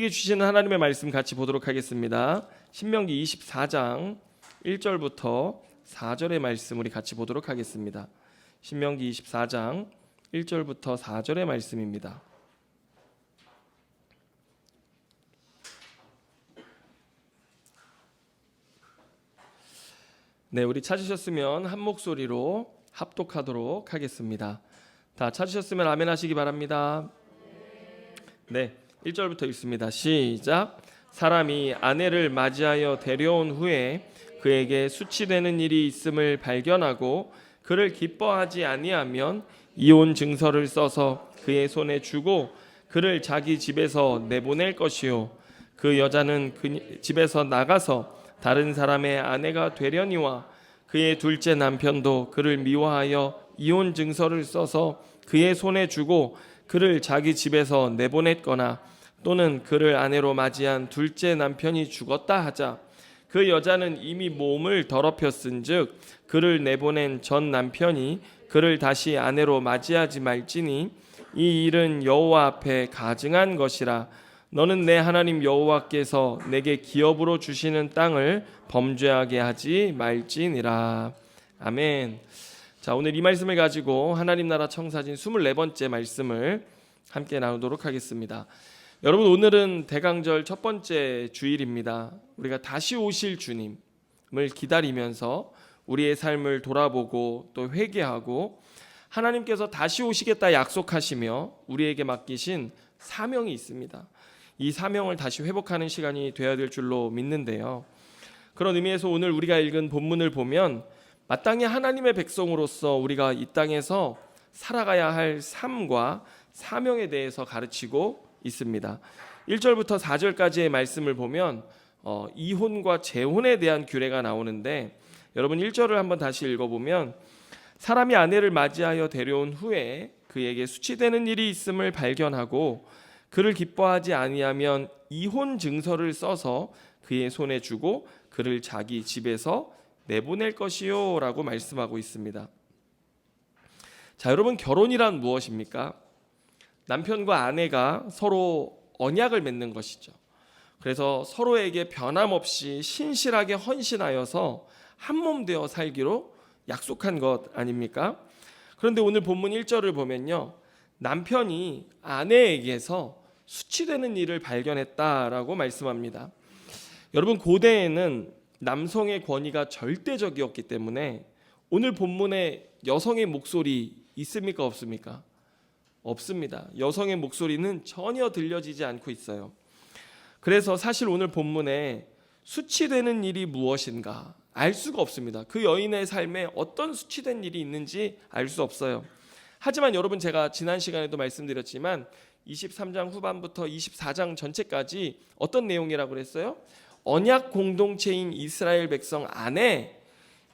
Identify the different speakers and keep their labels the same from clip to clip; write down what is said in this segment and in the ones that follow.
Speaker 1: 우리에게 주시는 하나님의 말씀 같이 보도록 하겠습니다. 신명기 24장 1절부터 4절의 말씀 우리 같이 보도록 하겠습니다. 신명기 24장 1절부터 4절의 말씀입니다. 네, 우리 찾으셨으면 한 목소리로 합독하도록 하겠습니다. 다 찾으셨으면 아멘 하시기 바랍니다. 네, 1절부터 읽습니다. 시작. 사람이 아내를 맞이하여 데려온 후에 그에게 수치되는 일이 있음을 발견하고 그를 기뻐하지 아니하면 이혼 증서를 써서 그의 손에 주고 그를 자기 집에서 내보낼 것이요 그 여자는 그 집에서 나가서 다른 사람의 아내가 되려니와 그의 둘째 남편도 그를 미워하여 이혼 증서를 써서 그의 손에 주고 그를 자기 집에서 내보냈거나 또는 그를 아내로 맞이한 둘째 남편이 죽었다 하자 그 여자는 이미 몸을 더럽혔은즉 그를 내보낸 전 남편이 그를 다시 아내로 맞이하지 말지니 이 일은 여호와 앞에 가증한 것이라. 너는 내 하나님 여호와께서 내게 기업으로 주시는 땅을 범죄하게 하지 말지니라. 아멘. 자, 오늘 이 말씀을 가지고 하나님 나라 청사진 24번째 말씀을 함께 나누도록 하겠습니다. 여러분, 오늘은 대강절 첫 번째 주일입니다. 우리가 다시 오실 주님을 기다리면서 우리의 삶을 돌아보고 또 회개하고 하나님께서 다시 오시겠다 약속하시며 우리에게 맡기신 사명이 있습니다. 이 사명을 다시 회복하는 시간이 되어야 될 줄로 믿는데요. 그런 의미에서 오늘 우리가 읽은 본문을 보면 마땅히 하나님의 백성으로서 우리가 이 땅에서 살아가야 할 삶과 사명에 대해서 가르치고 있습니다. 1절부터 4절까지의 말씀을 보면 이혼과 재혼에 대한 규례가 나오는데 여러분 1절을 한번 다시 읽어보면 사람이 아내를 맞이하여 데려온 후에 그에게 수치되는 일이 있음을 발견하고 그를 기뻐하지 아니하면 이혼 증서를 써서 그의 손에 주고 그를 자기 집에서 내보낼 것이요 라고 말씀하고 있습니다. 자, 여러분, 결혼이란 무엇입니까? 남편과 아내가 서로 언약을 맺는 것이죠. 그래서 서로에게 변함없이 신실하게 헌신하여서 한몸 되어 살기로 약속한 것 아닙니까? 그런데 오늘 본문 1절을 보면요, 남편이 아내에게서 수치되는 일을 발견했다라고 말씀합니다. 여러분, 고대에는 남성의 권위가 절대적이었기 때문에 오늘 본문에 여성의 목소리 있습니까, 없습니까? 없습니다. 여성의 목소리는 전혀 들려지지 않고 있어요. 그래서 사실 오늘 본문에 수치되는 일이 무엇인가 알 수가 없습니다. 그 여인의 삶에 어떤 수치된 일이 있는지 알 수 없어요. 하지만 여러분, 제가 지난 시간에도 말씀드렸지만 23장 후반부터 24장 전체까지 어떤 내용이라고 그랬어요? 언약 공동체인 이스라엘 백성 안에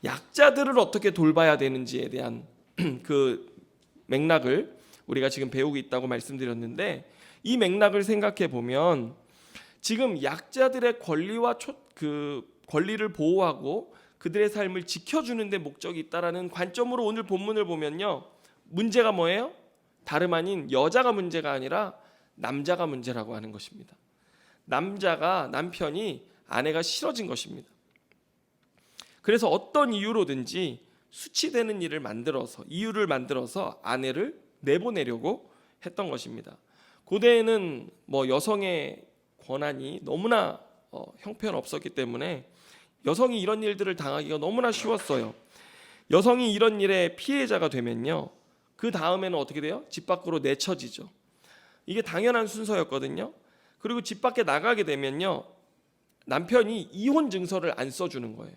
Speaker 1: 약자들을 어떻게 돌봐야 되는지에 대한 그 맥락을 우리가 지금 배우고 있다고 말씀드렸는데, 이 맥락을 생각해 보면 지금 약자들의 권리와 그 권리를 보호하고 그들의 삶을 지켜주는 데 목적이 있다라는 관점으로 오늘 본문을 보면요, 문제가 뭐예요? 다름 아닌 여자가 문제가 아니라 남자가 문제라고 하는 것입니다. 남편이 아내가 싫어진 것입니다. 그래서 어떤 이유로든지 수치되는 이유를 만들어서 아내를 내보내려고 했던 것입니다. 고대에는 여성의 권한이 너무나 형편없었기 때문에 여성이 이런 일들을 당하기가 너무나 쉬웠어요. 여성이 이런 일의 피해자가 되면요, 그 다음에는 어떻게 돼요? 집 밖으로 내쳐지죠. 이게 당연한 순서였거든요. 그리고 집 밖에 나가게 되면요, 남편이 이혼 증서를 안 써주는 거예요.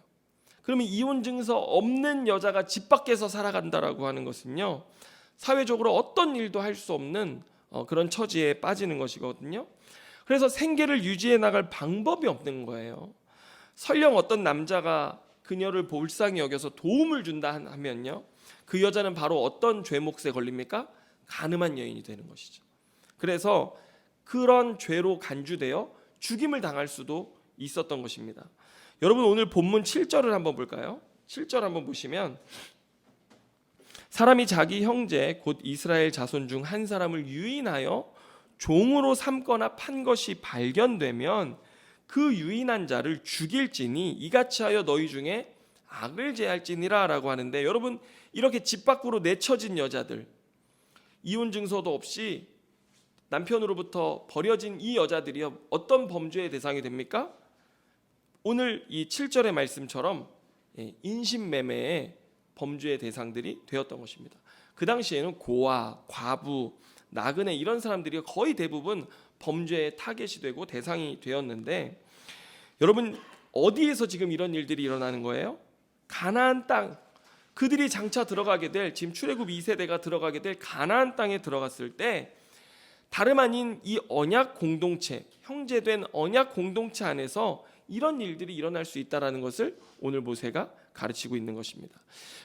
Speaker 1: 그러면 이혼 증서 없는 여자가 집 밖에서 살아간다라고 하는 것은요, 사회적으로 어떤 일도 할 수 없는 그런 처지에 빠지는 것이거든요. 그래서 생계를 유지해 나갈 방법이 없는 거예요. 설령 어떤 남자가 그녀를 불쌍히 여겨서 도움을 준다 하면요, 그 여자는 바로 어떤 죄목에 걸립니까? 간음한 여인이 되는 것이죠. 그래서 그런 죄로 간주되어 죽임을 당할 수도 있었던 것입니다. 여러분, 오늘 본문 7절을 한번 볼까요? 7절 한번 보시면 사람이 자기 형제 곧 이스라엘 자손 중 한 사람을 유인하여 종으로 삼거나 판 것이 발견되면 그 유인한 자를 죽일지니 이같이 하여 너희 중에 악을 제할지니라 라고 하는데, 여러분 이렇게 집 밖으로 내쳐진 여자들, 이혼 증서도 없이 남편으로부터 버려진 이 여자들이 어떤 범죄의 대상이 됩니까? 오늘 이 7절의 말씀처럼 인신매매의 범죄의 대상들이 되었던 것입니다. 그 당시에는 고아, 과부, 나그네 이런 사람들이 거의 대부분 범죄의 타겟이 되고 대상이 되었는데, 여러분 어디에서 지금 이런 일들이 일어나는 거예요? 가나안 땅, 그들이 장차 들어가게 될, 지금 출애굽 2세대가 들어가게 될 가나안 땅에 들어갔을 때 다름 아닌 이 언약 공동체, 형제된 언약 공동체 안에서 이런 일들이 일어날 수 있다는 것을 오늘 모세가 가르치고 있는 것입니다.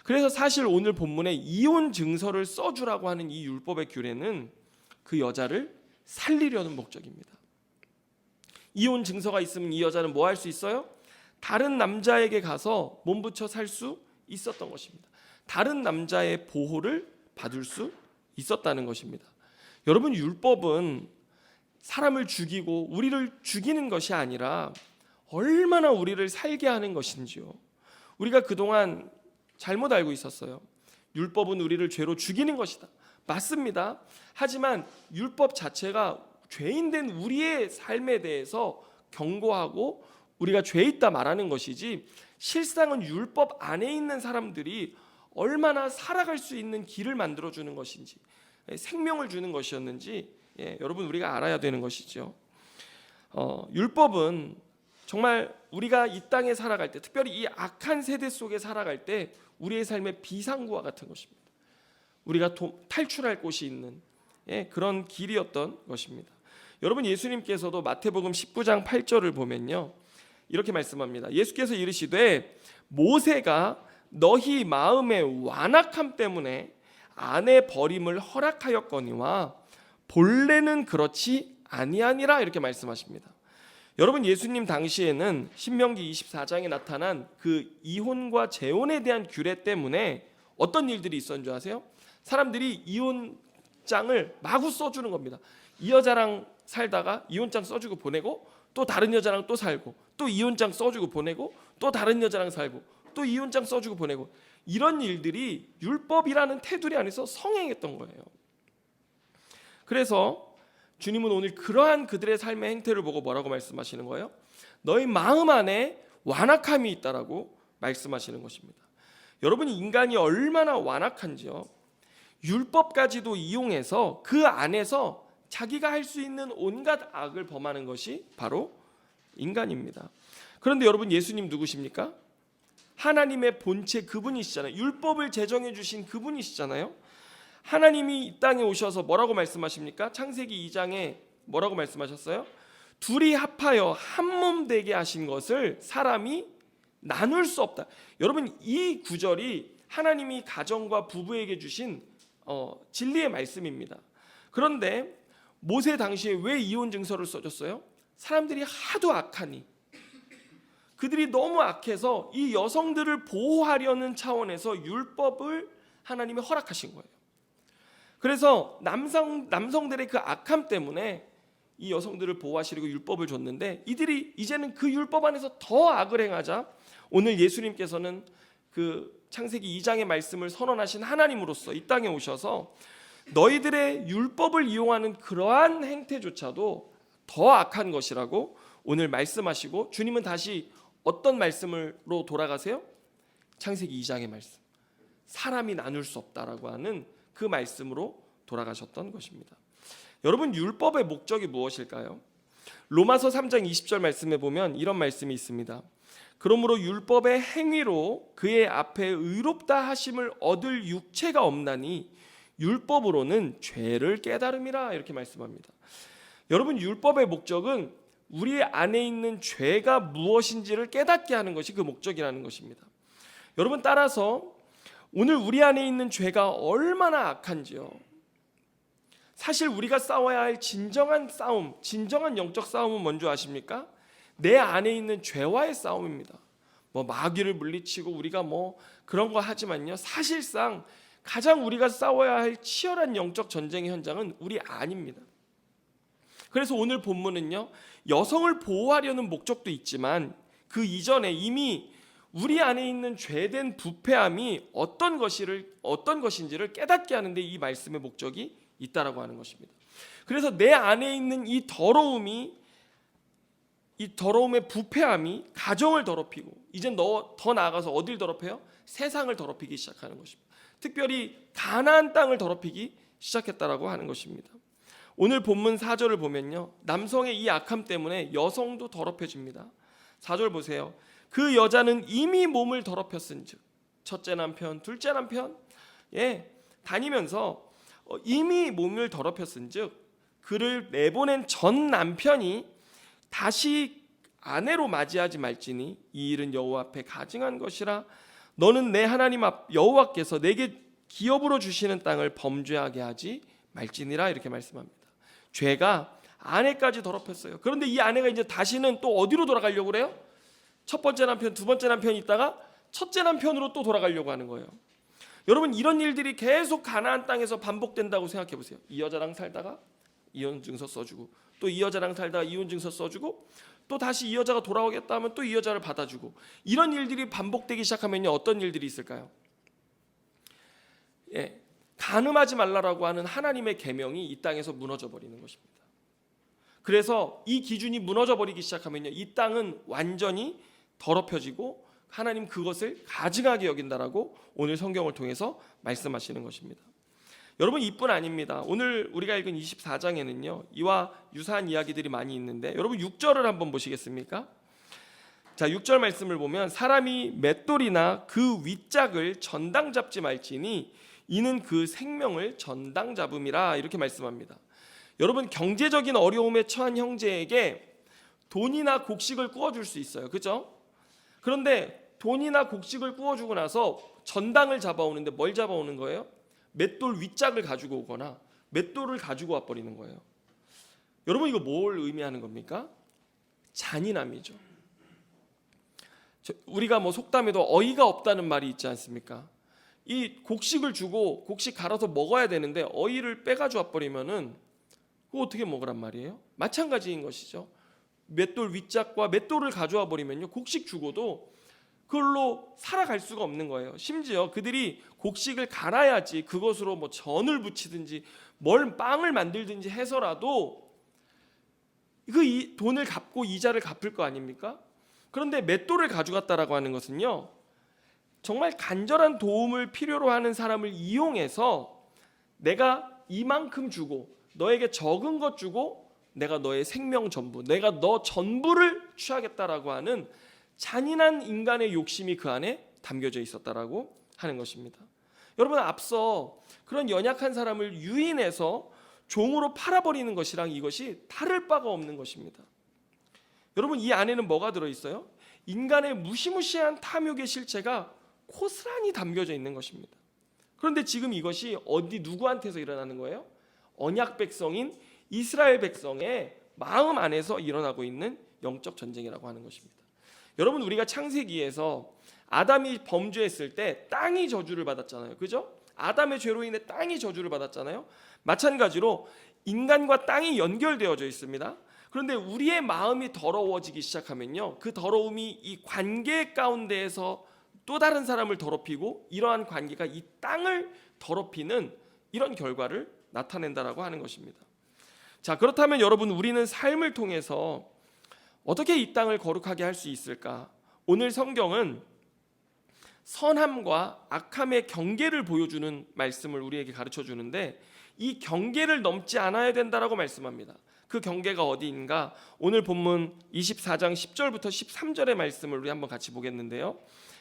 Speaker 1: 그래서 사실 오늘 본문에 이혼 증서를 써주라고 하는 이 율법의 규례는 그 여자를 살리려는 목적입니다. 이혼 증서가 있으면 이 여자는 뭐 할 수 있어요? 다른 남자에게 가서 몸붙여 살 수 있었던 것입니다. 다른 남자의 보호를 받을 수 있었다는 것입니다. 여러분 율법은 사람을 죽이고 우리를 죽이는 것이 아니라 얼마나 우리를 살게 하는 것인지요. 우리가 그동안 잘못 알고 있었어요. 율법은 우리를 죄로 죽이는 것이다. 맞습니다. 하지만 율법 자체가 죄인된 우리의 삶에 대해서 경고하고 우리가 죄 있다 말하는 것이지, 실상은 율법 안에 있는 사람들이 얼마나 살아갈 수 있는 길을 만들어주는 것인지, 생명을 주는 것이었는지 여러분 우리가 알아야 되는 것이죠. 율법은 정말 우리가 이 땅에 살아갈 때, 특별히 이 악한 세대 속에 살아갈 때 우리의 삶의 비상구와 같은 것입니다. 우리가 탈출할 곳이 있는 그런 길이었던 것입니다. 여러분 예수님께서도 마태복음 19장 8절을 보면요, 이렇게 말씀합니다. 예수께서 이르시되 모세가 너희 마음의 완악함 때문에 아내 버림을 허락하였거니와 본래는 그렇지 아니하니라, 이렇게 말씀하십니다. 여러분 예수님 당시에는 신명기 24장에 나타난 그 이혼과 재혼에 대한 규례 때문에 어떤 일들이 있었는 줄 아세요? 사람들이 이혼장을 마구 써주는 겁니다. 이 여자랑 살다가 이혼장 써주고 보내고, 또 다른 여자랑 또 살고, 또 이혼장 써주고 보내고, 또 다른 여자랑 살고, 또 이혼장 써주고 보내고, 이런 일들이 율법이라는 테두리 안에서 성행했던 거예요. 그래서 주님은 오늘 그러한 그들의 삶의 행태를 보고 뭐라고 말씀하시는 거예요? 너희 마음 안에 완악함이 있다라고 말씀하시는 것입니다. 여러분 인간이 얼마나 완악한지요. 율법까지도 이용해서 그 안에서 자기가 할 수 있는 온갖 악을 범하는 것이 바로 인간입니다. 그런데 여러분 예수님 누구십니까? 하나님의 본체 그분이시잖아요. 율법을 제정해 주신 그분이시잖아요. 하나님이 이 땅에 오셔서 뭐라고 말씀하십니까? 창세기 2장에 뭐라고 말씀하셨어요? 둘이 합하여 한 몸 되게 하신 것을 사람이 나눌 수 없다. 여러분 이 구절이 하나님이 가정과 부부에게 주신 진리의 말씀입니다. 그런데 모세 당시에 왜 이혼 증서를 써줬어요? 사람들이 하도 악하니, 그들이 너무 악해서 이 여성들을 보호하려는 차원에서 율법을 하나님이 허락하신 거예요. 그래서 남성들의 그 악함 때문에 이 여성들을 보호하시려고 율법을 줬는데, 이들이 이제는 그 율법 안에서 더 악을 행하자 오늘 예수님께서는 그 창세기 2장의 말씀을 선언하신 하나님으로서 이 땅에 오셔서 너희들의 율법을 이용하는 그러한 행태조차도 더 악한 것이라고 오늘 말씀하시고, 주님은 다시 어떤 말씀으로 돌아가세요? 창세기 2장의 말씀, 사람이 나눌 수 없다라고 하는 그 말씀으로 돌아가셨던 것입니다. 여러분 율법의 목적이 무엇일까요? 로마서 3장 20절 말씀에 보면 이런 말씀이 있습니다. 그러므로 율법의 행위로 그의 앞에 의롭다 하심을 얻을 육체가 없나니 율법으로는 죄를 깨달음이라, 이렇게 말씀합니다. 여러분 율법의 목적은 우리 안에 있는 죄가 무엇인지를 깨닫게 하는 것이 그 목적이라는 것입니다. 여러분 따라서 오늘 우리 안에 있는 죄가 얼마나 악한지요. 사실 우리가 싸워야 할 진정한 싸움, 진정한 영적 싸움은 뭔지 아십니까? 내 안에 있는 죄와의 싸움입니다. 마귀를 물리치고 우리가 그런 거 하지만요, 사실상 가장 우리가 싸워야 할 치열한 영적 전쟁의 현장은 우리 안입니다. 그래서 오늘 본문은요, 여성을 보호하려는 목적도 있지만 그 이전에 이미 우리 안에 있는 죄된 부패함이 어떤 것인지를 깨닫게 하는데 이 말씀의 목적이 있다라고 하는 것입니다. 그래서 내 안에 있는 이 더러움의 부패함이 가정을 더럽히고, 이젠 더 나아가서 어딜 더럽혀요? 세상을 더럽히기 시작하는 것입니다. 특별히 가나안 땅을 더럽히기 시작했다라고 하는 것입니다. 오늘 본문 4절을 보면요, 남성의 이 악함 때문에 여성도 더럽혀집니다. 4절 보세요. 그 여자는 이미 몸을 더럽혔은즉, 첫째 남편, 둘째 남편 다니면서 이미 몸을 더럽혔은즉 그를 내보낸 전 남편이 다시 아내로 맞이하지 말지니 이 일은 여호와 앞에 가증한 것이라. 너는 내 하나님 앞 여호와께서 내게 기업으로 주시는 땅을 범죄하게 하지 말지니라. 이렇게 말씀합니다. 죄가 아내까지 더럽혔어요. 그런데 이 아내가 이제 다시는 또 어디로 돌아가려고 그래요? 첫 번째 남편, 두 번째 남편이 있다가 첫째 남편으로 또 돌아가려고 하는 거예요. 여러분, 이런 일들이 계속 가나안 땅에서 반복된다고 생각해 보세요. 이 여자랑 살다가 이혼증서 써주고, 또 이 여자랑 살다가 이혼증서 써주고, 또 다시 이 여자가 돌아오겠다 하면 또 이 여자를 받아주고, 이런 일들이 반복되기 시작하면요, 어떤 일들이 있을까요? 간음하지 말라라고 하는 하나님의 계명이 이 땅에서 무너져 버리는 것입니다. 그래서 이 기준이 무너져 버리기 시작하면요, 이 땅은 완전히 더럽혀지고 하나님 그것을 가증하게 여긴다라고 오늘 성경을 통해서 말씀하시는 것입니다. 여러분, 이뿐 아닙니다. 오늘 우리가 읽은 24장에는요 이와 유사한 이야기들이 많이 있는데, 여러분 6절을 한번 보시겠습니까? 자, 6절 말씀을 보면 사람이 맷돌이나 그 윗짝을 전당 잡지 말지니 이는 그 생명을 전당 잡음이라. 이렇게 말씀합니다. 여러분, 경제적인 어려움에 처한 형제에게 돈이나 곡식을 구워줄 수 있어요, 그죠? 그런데 돈이나 곡식을 구워주고 나서 전당을 잡아오는데 뭘 잡아오는 거예요? 맷돌 윗짝을 가지고 오거나 맷돌을 가지고 와버리는 거예요. 여러분, 이거 뭘 의미하는 겁니까? 잔인함이죠. 우리가 속담에도 어이가 없다는 말이 있지 않습니까? 이 곡식을 주고 곡식 갈아서 먹어야 되는데 어이를 빼가지고 와버리면은 그거 어떻게 먹으란 말이에요? 마찬가지인 것이죠. 맷돌 윗짝과 맷돌을 가져와 버리면요, 곡식 주고도 그걸로 살아갈 수가 없는 거예요. 심지어 그들이 곡식을 갈아야지 그것으로 뭐 전을 부치든지 빵을 만들든지 해서라도 그 돈을 갚고 이자를 갚을 거 아닙니까? 그런데 맷돌을 가져갔다라고 하는 것은요, 정말 간절한 도움을 필요로 하는 사람을 이용해서 내가 이만큼 주고 너에게 적은 것 주고 내가 너의 생명 전부, 내가 너 전부를 취하겠다라고 하는 잔인한 인간의 욕심이 그 안에 담겨져 있었다라고 하는 것입니다. 여러분, 앞서 그런 연약한 사람을 유인해서 종으로 팔아버리는 것이랑 이것이 다를 바가 없는 것입니다. 여러분, 이 안에는 뭐가 들어있어요? 인간의 무시무시한 탐욕의 실체가 고스란히 담겨져 있는 것입니다. 그런데 지금 이것이 누구한테서 일어나는 거예요? 언약 백성인 이스라엘 백성의 마음 안에서 일어나고 있는 영적 전쟁이라고 하는 것입니다. 여러분, 우리가 창세기에서 아담이 범죄했을 때 땅이 저주를 받았잖아요, 그죠? 아담의 죄로 인해 땅이 저주를 받았잖아요. 마찬가지로 인간과 땅이 연결되어져 있습니다. 그런데 우리의 마음이 더러워지기 시작하면요, 그 더러움이 이 관계 가운데에서 또 다른 사람을 더럽히고 이러한 관계가 이 땅을 더럽히는 이런 결과를 나타낸다라고 하는 것입니다. 자, 그렇다면 여러분, 우리는 삶을 통해서 어떻게 이 땅을 거룩하게 할 수 있을까? 오늘 성경은 선함과 악함의 경계를 보여주는 말씀을 우리에게 가르쳐 주는데, 이 경계를 넘지 않아야 된다라고 말씀합니다. 그 경계가 어디인가? 오늘 본문 24장 10절부터 13절의 말씀을 우리 한번 같이 보겠는데요,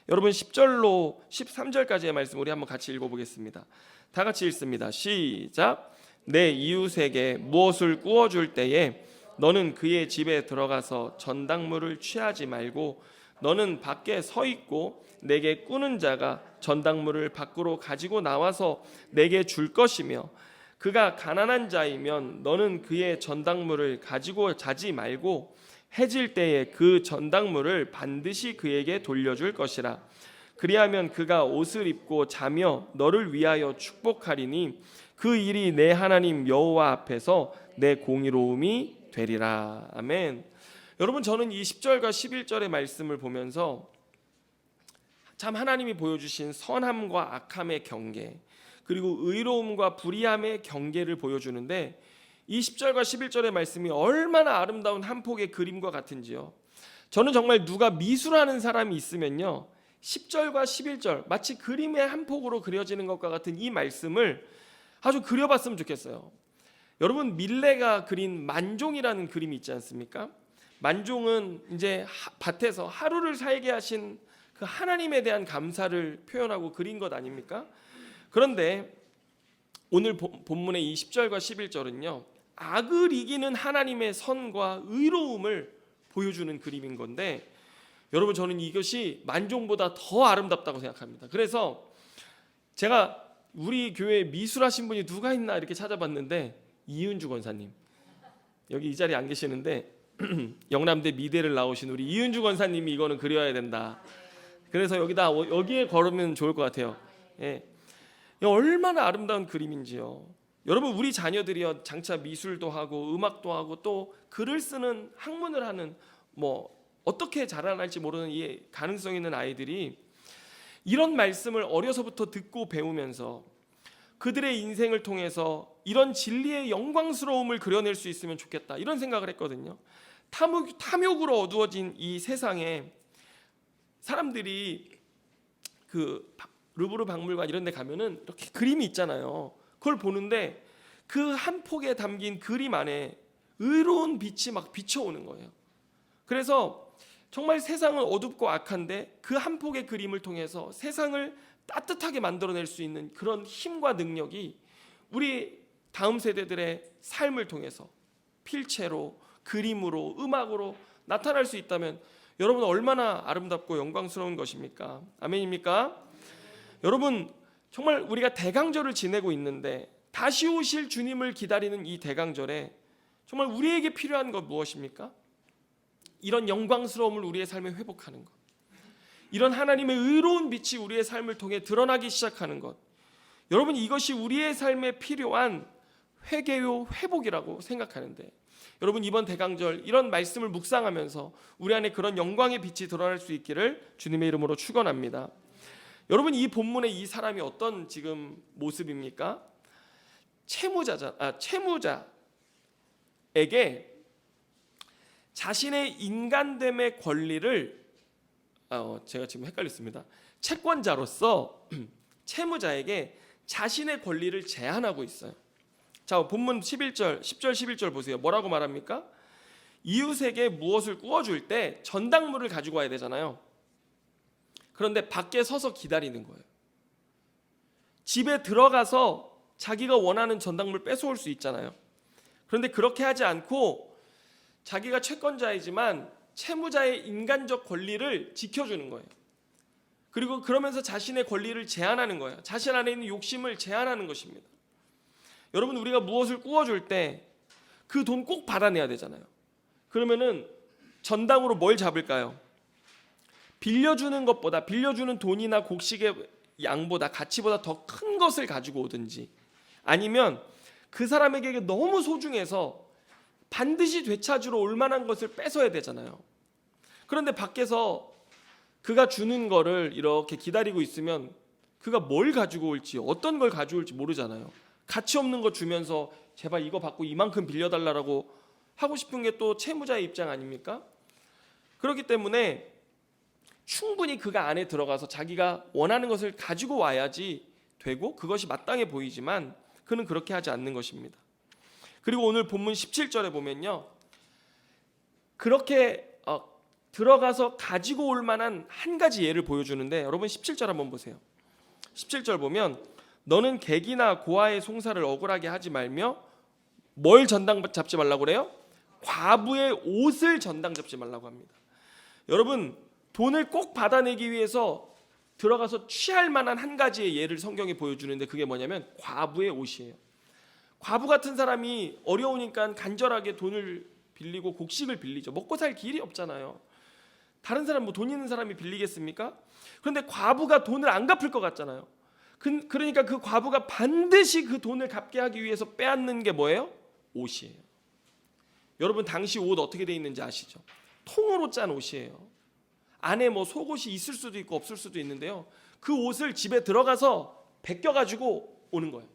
Speaker 1: 여러분 10절로 13절까지의 말씀 우리 한번 같이 읽어보겠습니다. 다 같이 읽습니다. 시작. 내 이웃에게 무엇을 구워줄 때에 너는 그의 집에 들어가서 전당물을 취하지 말고 너는 밖에 서 있고 내게 꾸는 자가 전당물을 밖으로 가지고 나와서 내게 줄 것이며, 그가 가난한 자이면 너는 그의 전당물을 가지고 자지 말고 해질 때에 그 전당물을 반드시 그에게 돌려줄 것이라. 그리하면 그가 옷을 입고 자며 너를 위하여 축복하리니 그 일이 내 하나님 여호와 앞에서 내 공의로움이 되리라. 아멘. 여러분, 저는 이 10절과 11절의 말씀을 보면서 참 하나님이 보여주신 선함과 악함의 경계, 그리고 의로움과 불의함의 경계를 보여주는데, 이 10절과 11절의 말씀이 얼마나 아름다운 한 폭의 그림과 같은지요. 저는 정말 누가 미술하는 사람이 있으면요, 10절과 11절 마치 그림의 한 폭으로 그려지는 것과 같은 이 말씀을 아주 그려봤으면 좋겠어요. 여러분, 밀레가 그린 만종이라는 그림이 있지 않습니까? 만종은 이제 밭에서 하루를 살게 하신 그 하나님에 대한 감사를 표현하고 그린 것 아닙니까? 그런데 오늘 본문의 이 10절과 11절은요, 악을 이기는 하나님의 선과 의로움을 보여주는 그림인 건데, 여러분, 저는 이것이 만종보다 더 아름답다고 생각합니다. 그래서 제가 우리 교회에 미술하신 분이 누가 있나 이렇게 찾아봤는데, 이은주 권사님, 여기 이 자리에 안 계시는데 영남대 미대를 나오신 우리 이은주 권사님이 이거는 그려야 된다. 그래서 여기에 걸으면 좋을 것 같아요. 예. 얼마나 아름다운 그림인지요. 여러분, 우리 자녀들이요, 장차 미술도 하고 음악도 하고 또 글을 쓰는 학문을 하는, 어떻게 자라날지 모르는 이 가능성 있는 아이들이 이런 말씀을 어려서부터 듣고 배우면서 그들의 인생을 통해서 이런 진리의 영광스러움을 그려낼 수 있으면 좋겠다, 이런 생각을 했거든요. 탐욕으로 어두워진 이 세상에 사람들이 그 루브르 박물관 이런 데 가면은 이렇게 그림이 있잖아요. 그걸 보는데 그 한 폭에 담긴 그림 안에 의로운 빛이 막 비춰오는 거예요. 그래서 정말 세상은 어둡고 악한데 그 한 폭의 그림을 통해서 세상을 따뜻하게 만들어낼 수 있는 그런 힘과 능력이 우리 다음 세대들의 삶을 통해서 필체로, 그림으로, 음악으로 나타날 수 있다면 여러분, 얼마나 아름답고 영광스러운 것입니까? 아멘입니까? 여러분, 정말 우리가 대강절을 지내고 있는데 다시 오실 주님을 기다리는 이 대강절에 정말 우리에게 필요한 것 무엇입니까? 이런 영광스러움을 우리의 삶에 회복하는 것, 이런 하나님의 의로운 빛이 우리의 삶을 통해 드러나기 시작하는 것, 여러분, 이것이 우리의 삶에 필요한 회개요 회복이라고 생각하는데, 여러분, 이번 대강절 이런 말씀을 묵상하면서 우리 안에 그런 영광의 빛이 드러날 수 있기를 주님의 이름으로 축원합니다. 여러분, 이 본문의 이 사람이 어떤 지금 모습입니까? 채무자에게 자신의 인간됨의 권리를, 제가 지금 헷갈렸습니다. 채권자로서 채무자에게 자신의 권리를 제한하고 있어요. 자, 본문 10절 11절 보세요. 뭐라고 말합니까? 이웃에게 무엇을 구워줄 때 전당물을 가지고 와야 되잖아요. 그런데 밖에 서서 기다리는 거예요. 집에 들어가서 자기가 원하는 전당물 뺏어올 수 있잖아요. 그런데 그렇게 하지 않고 자기가 채권자이지만 채무자의 인간적 권리를 지켜주는 거예요. 그리고 그러면서 자신의 권리를 제한하는 거예요. 자신 안에 있는 욕심을 제한하는 것입니다. 여러분, 우리가 무엇을 구워줄 때 그 돈 꼭 받아내야 되잖아요. 그러면은 전당으로 뭘 잡을까요? 빌려주는 것보다, 빌려주는 돈이나 곡식의 양보다, 가치보다 더 큰 것을 가지고 오든지, 아니면 그 사람에게 너무 소중해서 반드시 되찾으러 올 만한 것을 뺏어야 되잖아요. 그런데 밖에서 그가 주는 거를 이렇게 기다리고 있으면 그가 뭘 가지고 올지, 어떤 걸 가져올지 모르잖아요. 가치 없는 거 주면서 제발 이거 받고 이만큼 빌려달라고 하고 싶은 게 또 채무자의 입장 아닙니까? 그렇기 때문에 충분히 그가 안에 들어가서 자기가 원하는 것을 가지고 와야지 되고 그것이 마땅해 보이지만 그는 그렇게 하지 않는 것입니다. 그리고 오늘 본문 17절에 보면요, 그렇게 들어가서 가지고 올 만한 한 가지 예를 보여주는데, 여러분 17절 한번 보세요. 17절 보면 너는 객이나 고아의 송사를 억울하게 하지 말며 뭘 전당 잡지 말라고 그래요? 과부의 옷을 전당 잡지 말라고 합니다. 여러분, 돈을 꼭 받아내기 위해서 들어가서 취할 만한 한 가지의 예를 성경이 보여주는데 그게 뭐냐면 과부의 옷이에요. 과부 같은 사람이 어려우니까 간절하게 돈을 빌리고 곡식을 빌리죠. 먹고 살 길이 없잖아요. 다른 사람, 돈 있는 사람이 빌리겠습니까? 그런데 과부가 돈을 안 갚을 것 같잖아요. 그러니까 그 과부가 반드시 그 돈을 갚게 하기 위해서 빼앗는 게 뭐예요? 옷이에요. 여러분 당시 옷 어떻게 돼 있는지 아시죠? 통으로 짠 옷이에요. 안에 뭐 속옷이 있을 수도 있고 없을 수도 있는데요. 그 옷을 집에 들어가서 벗겨가지고 오는 거예요.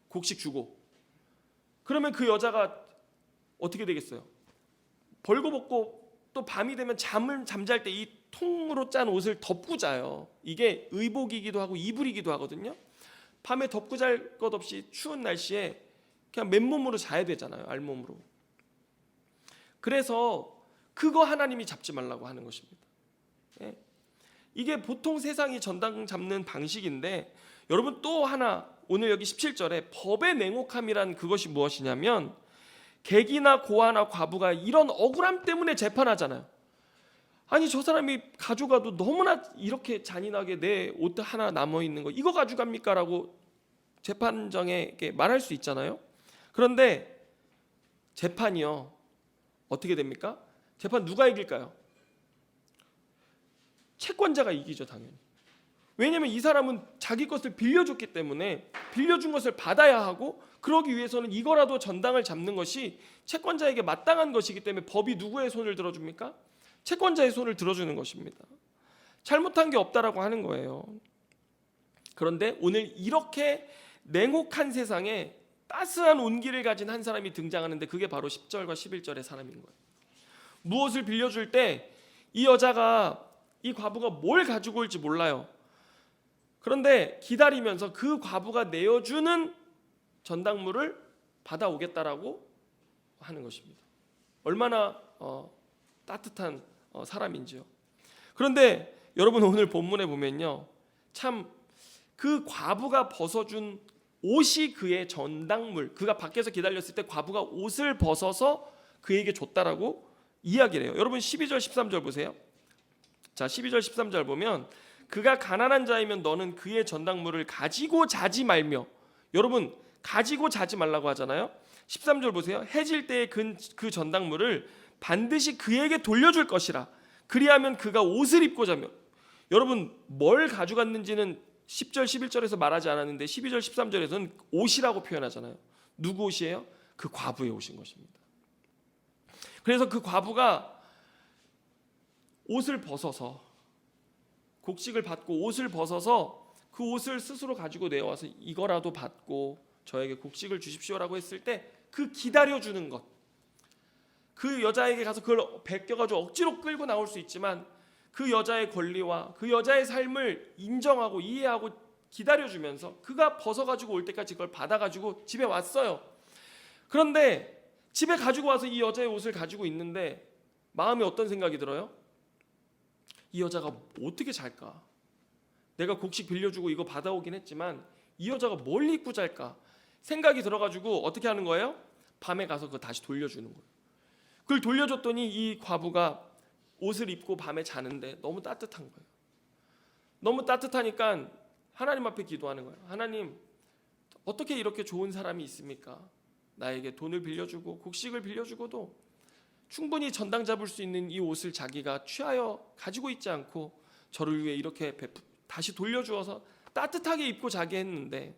Speaker 1: 곡식 주고. 그러면 그 여자가 어떻게 되겠어요? 벌거벗고 또 밤이 되면 잠잘 때 이 통으로 짠 옷을 덮고 자요. 이게 의복이기도 하고 이불이기도 하거든요. 밤에 덮고 잘 것 없이 추운 날씨에 그냥 맨몸으로 자야 되잖아요. 알몸으로. 그래서 그거 하나님이 잡지 말라고 하는 것입니다. 예. 이게 보통 세상이 전당 잡는 방식인데, 여러분 또 하나 오늘 여기 17절에 법의 냉혹함이란 그것이 무엇이냐면, 객이나 고아나 과부가 이런 억울함 때문에 재판하잖아요. 아니 저 사람이 가져가도 너무나 이렇게 잔인하게 내 옷 하나 남아있는 거 이거 가져갑니까? 라고 재판정에 말할 수 있잖아요. 그런데 재판이요 어떻게 됩니까? 재판 누가 이길까요? 채권자가 이기죠, 당연히. 왜냐하면 이 사람은 자기 것을 빌려줬기 때문에 빌려준 것을 받아야 하고, 그러기 위해서는 이거라도 전당을 잡는 것이 채권자에게 마땅한 것이기 때문에 법이 누구의 손을 들어줍니까? 채권자의 손을 들어주는 것입니다. 잘못한 게 없다라고 하는 거예요. 그런데 오늘 이렇게 냉혹한 세상에 따스한 온기를 가진 한 사람이 등장하는데, 그게 바로 10절과 11절의 사람인 거예요. 무엇을 빌려줄 때 이 여자가, 이 과부가 뭘 가지고 올지 몰라요. 그런데 기다리면서 그 과부가 내어주는 전당물을 받아오겠다라고 하는 것입니다. 얼마나 따뜻한 사람인지요. 그런데 여러분 오늘 본문에 보면요, 참 그 과부가 벗어준 옷이 그의 전당물, 그가 밖에서 기다렸을 때 과부가 옷을 벗어서 그에게 줬다라고 이야기를 해요. 여러분 12절 13절 보세요. 자, 12절 13절 보면, 그가 가난한 자이면 너는 그의 전당물을 가지고 자지 말며, 여러분 가지고 자지 말라고 하잖아요. 13절 보세요. 해질 때에 그 전당물을 반드시 그에게 돌려줄 것이라. 그리하면 그가 옷을 입고 자며. 여러분 뭘 가져갔는지는 10절 11절에서 말하지 않았는데 12절 13절에서는 옷이라고 표현하잖아요. 누구 옷이에요? 그 과부의 옷인 것입니다. 그래서 그 과부가 옷을 벗어서, 곡식을 받고 옷을 벗어서 그 옷을 스스로 가지고 내어와서 이거라도 받고 저에게 곡식을 주십시오라고 했을 때 그 기다려주는 것, 그 여자에게 가서 그걸 베껴가지고 억지로 끌고 나올 수 있지만 그 여자의 권리와 그 여자의 삶을 인정하고 이해하고 기다려주면서 그가 벗어가지고 올 때까지 그걸 받아가지고 집에 왔어요. 그런데 집에 가지고 와서 이 여자의 옷을 가지고 있는데 마음에 어떤 생각이 들어요? 이 여자가 어떻게 잘까? 내가 곡식 빌려주고 이거 받아오긴 했지만 이 여자가 뭘 입고 잘까? 생각이 들어가지고 어떻게 하는 거예요? 밤에 가서 그거 다시 돌려주는 거예요. 그걸 돌려줬더니 이 과부가 옷을 입고 밤에 자는데 너무 따뜻한 거예요. 너무 따뜻하니까 하나님 앞에 기도하는 거예요. 하나님, 어떻게 이렇게 좋은 사람이 있습니까? 나에게 돈을 빌려주고 곡식을 빌려주고도 충분히 전당 잡을 수 있는 이 옷을 자기가 취하여 가지고 있지 않고 저를 위해 이렇게 다시 돌려주어서 따뜻하게 입고 자게 했는데,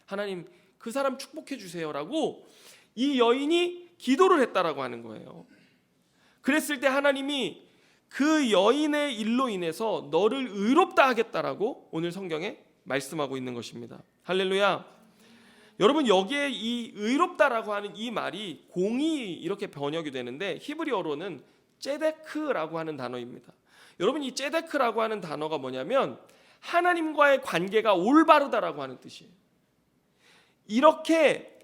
Speaker 1: 하나님 그 사람 축복해 주세요라고 이 여인이 기도를 했다라고 하는 거예요. 그랬을 때 하나님이 그 여인의 일로 인해서 너를 의롭다 하겠다라고 오늘 성경에 말씀하고 있는 것입니다. 할렐루야. 여러분 여기에 이 의롭다라고 하는 이 말이 공의 이렇게 번역이 되는데 히브리어로는 ጼ데크라고 하는 단어입니다. 여러분 이 ጼ데크라고 하는 단어가 뭐냐면 하나님과의 관계가 올바르다라고 하는 뜻이에요. 이렇게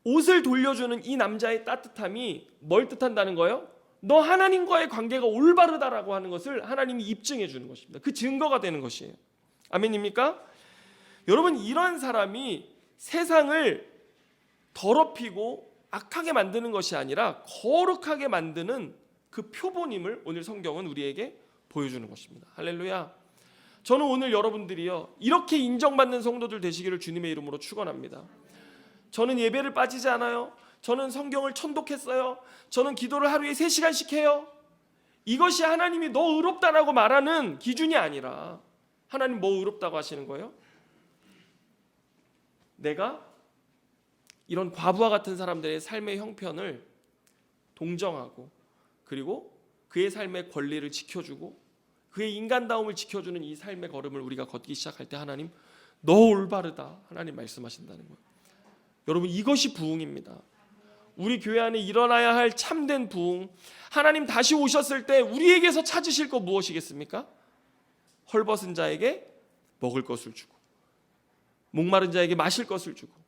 Speaker 1: 옷을 돌려주는 이 남자의 따뜻함이 뭘 뜻한다는 거예요? 너 하나님과의 관계가 올바르다라고 하는 것을 하나님이 입증해 주는 것입니다. 그 증거가 되는 것이에요. 아멘입니까? 여러분 이런 사람이 세상을 더럽히고 악하게 만드는 것이 아니라 거룩하게 만드는 그 표본임을 오늘 성경은 우리에게 보여주는 것입니다. 할렐루야. 저는 오늘 여러분들이요 이렇게 인정받는 성도들 되시기를 주님의 이름으로 축원합니다. 저는 예배를 빠지지 않아요. 저는 성경을 천독했어요. 저는 기도를 하루에 3시간씩 해요. 이것이 하나님이 너 의롭다라고 말하는 기준이 아니라, 하나님 뭐 의롭다고 하시는 거예요? 내가 이런 과부와 같은 사람들의 삶의 형편을 동정하고 그리고 그의 삶의 권리를 지켜주고 그의 인간다움을 지켜주는 이 삶의 걸음을 우리가 걷기 시작할 때 하나님 너 올바르다 하나님 말씀하신다는 거예요. 여러분 이것이 부흥입니다. 우리 교회 안에 일어나야 할 참된 부흥, 하나님 다시 오셨을 때 우리에게서 찾으실 것 무엇이겠습니까? 헐벗은 자에게 먹을 것을 주고 목마른 자에게 마실 것을 주고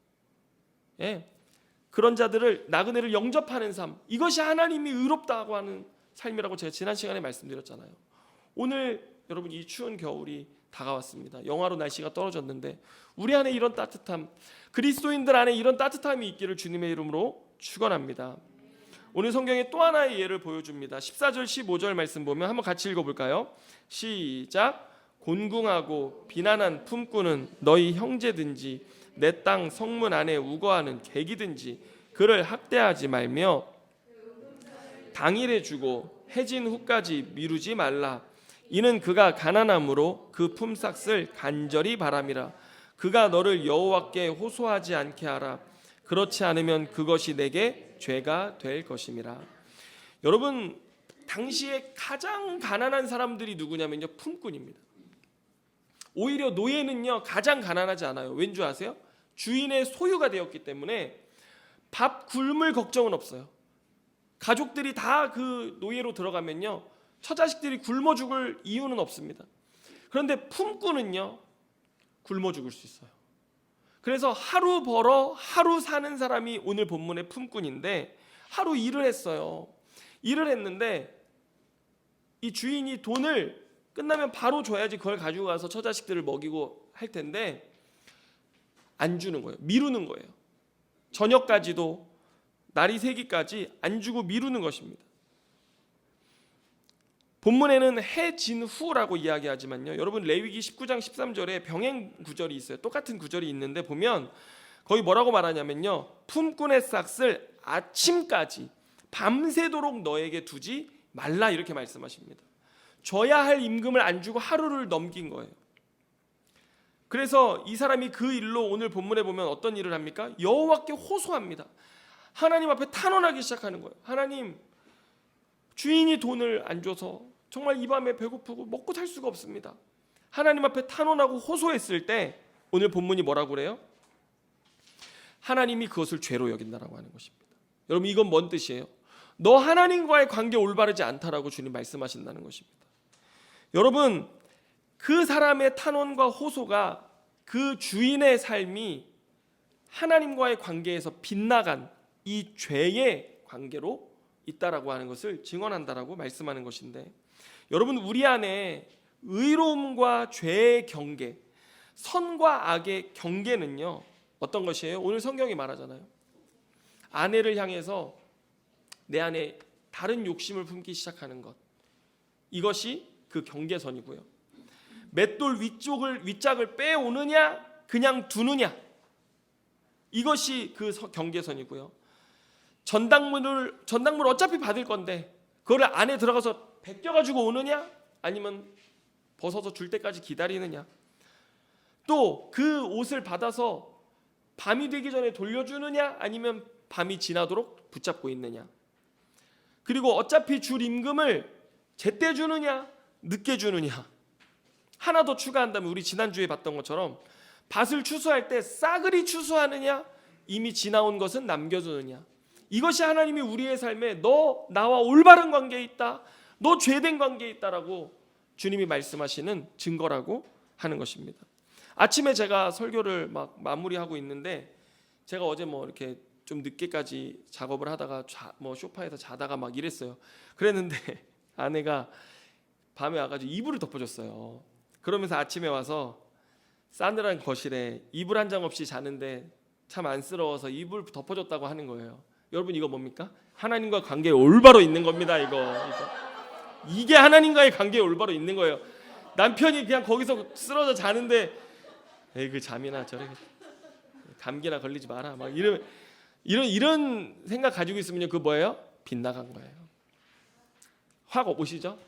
Speaker 1: 그런 자들을 나그네를 영접하는 삶, 이것이 하나님이 의롭다고 하는 삶이라고 제가 지난 시간에 말씀드렸잖아요. 오늘 여러분 이 추운 겨울이 다가왔습니다. 영하로 날씨가 떨어졌는데 우리 안에 이런 따뜻함, 그리스도인들 안에 이런 따뜻함이 있기를 주님의 이름으로 축원합니다. 오늘 성경에 또 하나의 예를 보여줍니다. 14절 15절 말씀 보면 한번 같이 읽어볼까요? 시작. 곤궁하고 비난한 품꾼은 너희 형제든지 내 땅 성문 안에 우거하는 객이든지 그를 학대하지 말며 당일에 주고 해진 후까지 미루지 말라. 이는 그가 가난함으로 그 품삯을 간절히 바람이라. 그가 너를 여호와께 호소하지 않게 하라. 그렇지 않으면 그것이 내게 죄가 될 것임이라. 여러분 당시에 가장 가난한 사람들이 누구냐면요, 품꾼입니다. 오히려 노예는요 가장 가난하지 않아요. 왠 줄 아세요? 주인의 소유가 되었기 때문에 밥 굶을 걱정은 없어요. 가족들이 다 그 노예로 들어가면요 처자식들이 굶어 죽을 이유는 없습니다. 그런데 품꾼은요 굶어 죽을 수 있어요. 그래서 하루 벌어 하루 사는 사람이 오늘 본문의 품꾼인데 하루 일을 했어요. 일을 했는데 이 주인이 돈을 끝나면 바로 줘야지 그걸 가지고 가서 처자식들을 먹이고 할 텐데 안 주는 거예요. 미루는 거예요. 저녁까지도 날이 새기까지 안 주고 미루는 것입니다. 본문에는 해진 후라고 이야기하지만요, 여러분 레위기 19장 13절에 병행 구절이 있어요. 똑같은 구절이 있는데 보면 거기 뭐라고 말하냐면요, 품꾼의 싹을 아침까지 밤새도록 너에게 두지 말라 이렇게 말씀하십니다. 줘야 할 임금을 안 주고 하루를 넘긴 거예요. 그래서 이 사람이 그 일로 오늘 본문에 보면 어떤 일을 합니까? 여호와께 호소합니다. 하나님 앞에 탄원하기 시작하는 거예요. 하나님, 주인이 돈을 안 줘서 정말 이 밤에 배고프고 먹고 살 수가 없습니다. 하나님 앞에 탄원하고 호소했을 때 오늘 본문이 뭐라고 그래요? 하나님이 그것을 죄로 여긴다라고 하는 것입니다. 여러분 이건 뭔 뜻이에요? 너 하나님과의 관계 올바르지 않다라고 주님 말씀하신다는 것입니다. 여러분 그 사람의 탄원과 호소가 그 주인의 삶이 하나님과의 관계에서 빗나간 이 죄의 관계로 있다라고 하는 것을 증언한다라고 말씀하는 것인데, 여러분 우리 안에 의로움과 죄의 경계, 선과 악의 경계는요 어떤 것이에요? 오늘 성경이 말하잖아요. 아내를 향해서 내 안에 다른 욕심을 품기 시작하는 것, 이것이 그 경계선이고요. 맷돌 윗짝을 빼오느냐 그냥 두느냐, 이것이 그 경계선이고요. 전당물 어차피 받을 건데 그거를 안에 들어가서 베껴가지고 오느냐 아니면 벗어서 줄 때까지 기다리느냐, 또 그 옷을 받아서 밤이 되기 전에 돌려주느냐 아니면 밤이 지나도록 붙잡고 있느냐, 그리고 어차피 줄 임금을 제때 주느냐 늦게 주느냐. 하나 더 추가한다면 우리 지난주에 봤던 것처럼 밭을 추수할 때 싸그리 추수하느냐 이미 지나온 것은 남겨두느냐, 이것이 하나님이 우리의 삶에 너 나와 올바른 관계에 있다, 너 죄된 관계에 있다라고 주님이 말씀하시는 증거라고 하는 것입니다. 아침에 제가 설교를 막 마무리하고 있는데 제가 어제 뭐 이렇게 좀 늦게까지 작업을 하다가 소파에서 자다가 막 이랬어요. 그랬는데 아내가 밤에 와가지고 이불을 덮어줬어요. 그러면서 아침에 와서 싸늘한 거실에 이불 한 장 없이 자는데 참 안쓰러워서 이불 덮어줬다고 하는 거예요. 여러분 이거 뭡니까? 하나님과 관계에 올바로 있는 겁니다. 이게 하나님과의 관계에 올바로 있는 거예요. 남편이 그냥 거기서 쓰러져 자는데 에이 그 잠이나 저래 감기나 걸리지 마라 막 이런 생각 가지고 있으면요 그 뭐예요? 빗나간 거예요. 확 오시죠?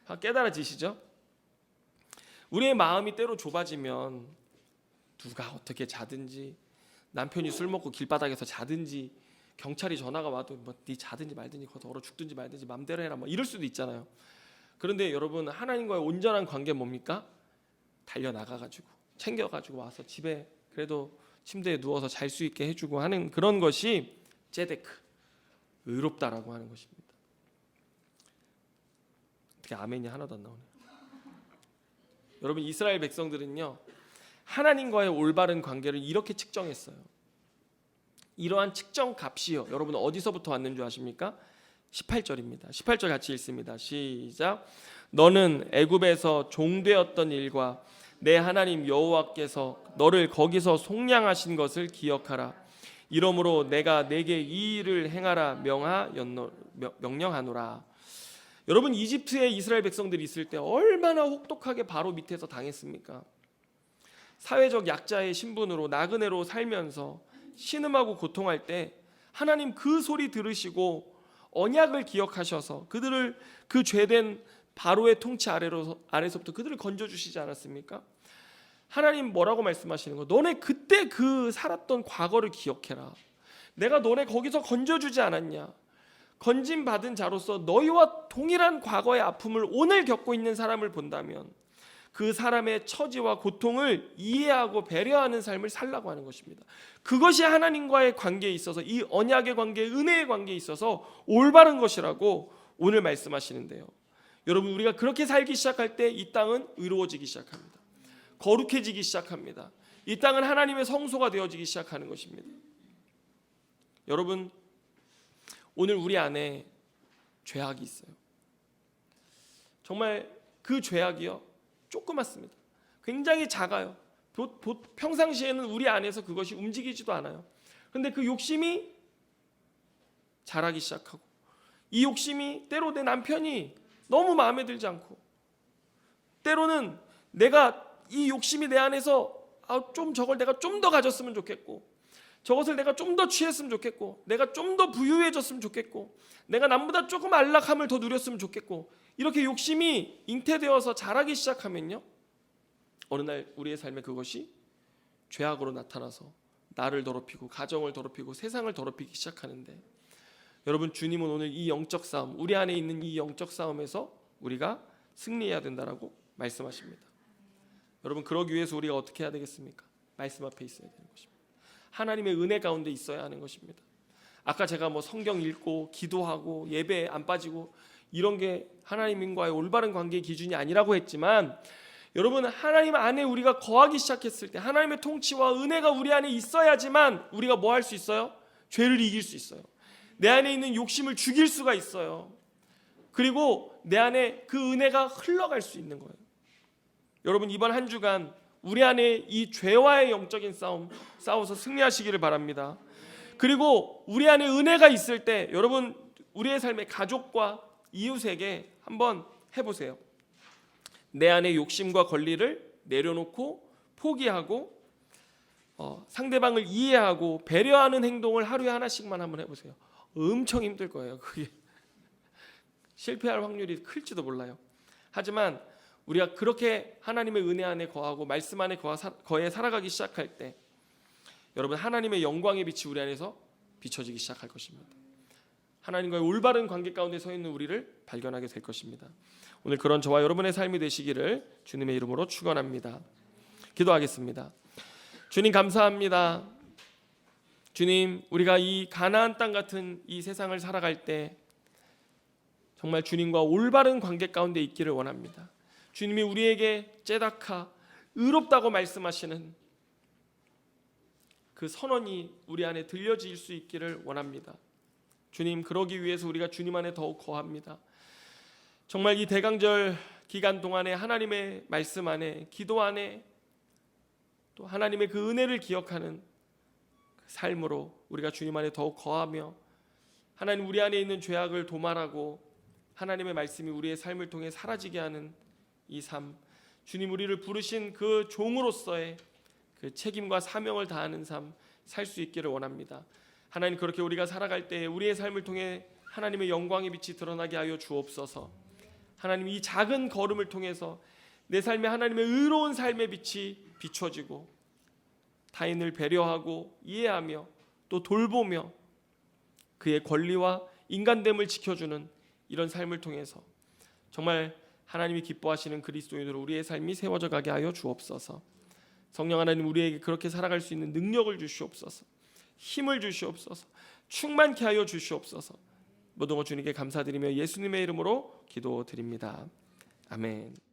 Speaker 1: 확 깨달아지시죠? 우리의 마음이 때로 좁아지면 누가 어떻게 자든지 남편이 술 먹고 길바닥에서 자든지 경찰이 전화가 와도 뭐 네 자든지 말든지 거기서 얼어 죽든지 말든지 맘대로 해라 뭐 이럴 수도 있잖아요. 그런데 여러분 하나님과의 온전한 관계 뭡니까? 달려나가가지고 챙겨가지고 와서 집에 그래도 침대에 누워서 잘 수 있게 해주고 하는 그런 것이 제데크, 의롭다라고 하는 것입니다. 어떻게 아멘이 하나도 안 나오네요. 여러분 이스라엘 백성들은요 하나님과의 올바른 관계를 이렇게 측정했어요. 이러한 측정 값이요 여러분 어디서부터 왔는 줄 아십니까? 18절입니다. 18절 같이 읽습니다. 시작. 너는 애굽에서 종되었던 일과 내 하나님 여호와께서 너를 거기서 속량하신 것을 기억하라. 이러므로 내가 내게 이 일을 행하라 명령하노라. 여러분 이집트에 이스라엘 백성들이 있을 때 얼마나 혹독하게 바로 밑에서 당했습니까? 사회적 약자의 신분으로 나그네로 살면서 신음하고 고통할 때 하나님 그 소리 들으시고 언약을 기억하셔서 그들을 그 죄된 바로의 통치 아래서부터 그들을 건져주시지 않았습니까? 하나님 뭐라고 말씀하시는 거? 너네 그때 그 살았던 과거를 기억해라. 내가 너네 거기서 건져주지 않았냐? 건짐받은 자로서 너희와 동일한 과거의 아픔을 오늘 겪고 있는 사람을 본다면 그 사람의 처지와 고통을 이해하고 배려하는 삶을 살라고 하는 것입니다. 그것이 하나님과의 관계에 있어서 이 언약의 관계, 은혜의 관계에 있어서 올바른 것이라고 오늘 말씀하시는데요. 여러분 우리가 그렇게 살기 시작할 때 이 땅은 의로워지기 시작합니다. 거룩해지기 시작합니다. 이 땅은 하나님의 성소가 되어지기 시작하는 것입니다. 여러분 오늘 우리 안에 죄악이 있어요. 정말 그 죄악이요 조그맣습니다. 굉장히 작아요. 평상시에는 우리 안에서 그것이 움직이지도 않아요. 그런데 그 욕심이 자라기 시작하고 이 욕심이 때로 내 남편이 너무 마음에 들지 않고 때로는 내가 이 욕심이 내 안에서 좀 저걸 내가 좀 더 가졌으면 좋겠고 저것을 내가 좀 더 취했으면 좋겠고 내가 좀 더 부유해졌으면 좋겠고 내가 남보다 조금 안락함을 더 누렸으면 좋겠고 이렇게 욕심이 잉태되어서 자라기 시작하면요 어느 날 우리의 삶에 그것이 죄악으로 나타나서 나를 더럽히고 가정을 더럽히고 세상을 더럽히기 시작하는데 여러분 주님은 오늘 이 영적 싸움 우리 안에 있는 이 영적 싸움에서 우리가 승리해야 된다라고 말씀하십니다. 여러분 그러기 위해서 우리가 어떻게 해야 되겠습니까? 말씀 앞에 있어야 되는 것입니다. 하나님의 은혜 가운데 있어야 하는 것입니다. 아까 제가 성경 읽고 기도하고 예배 안 빠지고 이런 게 하나님과의 올바른 관계의 기준이 아니라고 했지만 여러분 하나님 안에 우리가 거하기 시작했을 때 하나님의 통치와 은혜가 우리 안에 있어야지만 우리가 뭐 할 수 있어요? 죄를 이길 수 있어요. 내 안에 있는 욕심을 죽일 수가 있어요. 그리고 내 안에 그 은혜가 흘러갈 수 있는 거예요. 여러분 이번 한 주간 우리 안에 이 죄와의 영적인 싸워서 승리하시기를 바랍니다. 그리고 우리 안에 은혜가 있을 때 여러분 우리의 삶의 가족과 이웃에게 한번 해보세요. 내 안에 욕심과 권리를 내려놓고 포기하고 상대방을 이해하고 배려하는 행동을 하루에 하나씩만 한번 해보세요. 엄청 힘들 거예요. 그게 실패할 확률이 클지도 몰라요. 하지만 우리가 그렇게 하나님의 은혜 안에 거하고 말씀 안에 거해 살아가기 시작할 때 여러분 하나님의 영광의 빛이 우리 안에서 비춰지기 시작할 것입니다. 하나님과의 올바른 관계 가운데 서 있는 우리를 발견하게 될 것입니다. 오늘 그런 저와 여러분의 삶이 되시기를 주님의 이름으로 축원합니다. 기도하겠습니다. 주님 감사합니다. 주님 우리가 이 가나안 땅 같은 이 세상을 살아갈 때 정말 주님과 올바른 관계 가운데 있기를 원합니다. 주님이 우리에게 째다카 의롭다고 말씀하시는 그 선언이 우리 안에 들려질 수 있기를 원합니다. 주님 그러기 위해서 우리가 주님 안에 더욱 거합니다. 정말 이 대강절 기간 동안에 하나님의 말씀 안에 기도 안에 또 하나님의 그 은혜를 기억하는 그 삶으로 우리가 주님 안에 더욱 거하며 하나님 우리 안에 있는 죄악을 도말하고 하나님의 말씀이 우리의 삶을 통해 사라지게 하는 이 삶, 주님 우리를 부르신 그 종으로서의 그 책임과 사명을 다하는 삶 살 수 있기를 원합니다. 하나님 그렇게 우리가 살아갈 때 우리의 삶을 통해 하나님의 영광의 빛이 드러나게 하여 주옵소서. 하나님 이 작은 걸음을 통해서 내 삶에 하나님의 의로운 삶의 빛이 비춰지고 타인을 배려하고 이해하며 또 돌보며 그의 권리와 인간됨을 지켜주는 이런 삶을 통해서 정말 하나님이 기뻐하시는 그리스도인으로 우리의 삶이 세워져 가게 하여 주옵소서. 성령 하나님, 우리에게 그렇게 살아갈 수 있는 능력을 주시옵소서. 힘을 주시옵소서. 충만케 하여 주시옵소서. 모든 것 주님께 감사드리며 예수님의 이름으로 기도드립니다. 아멘.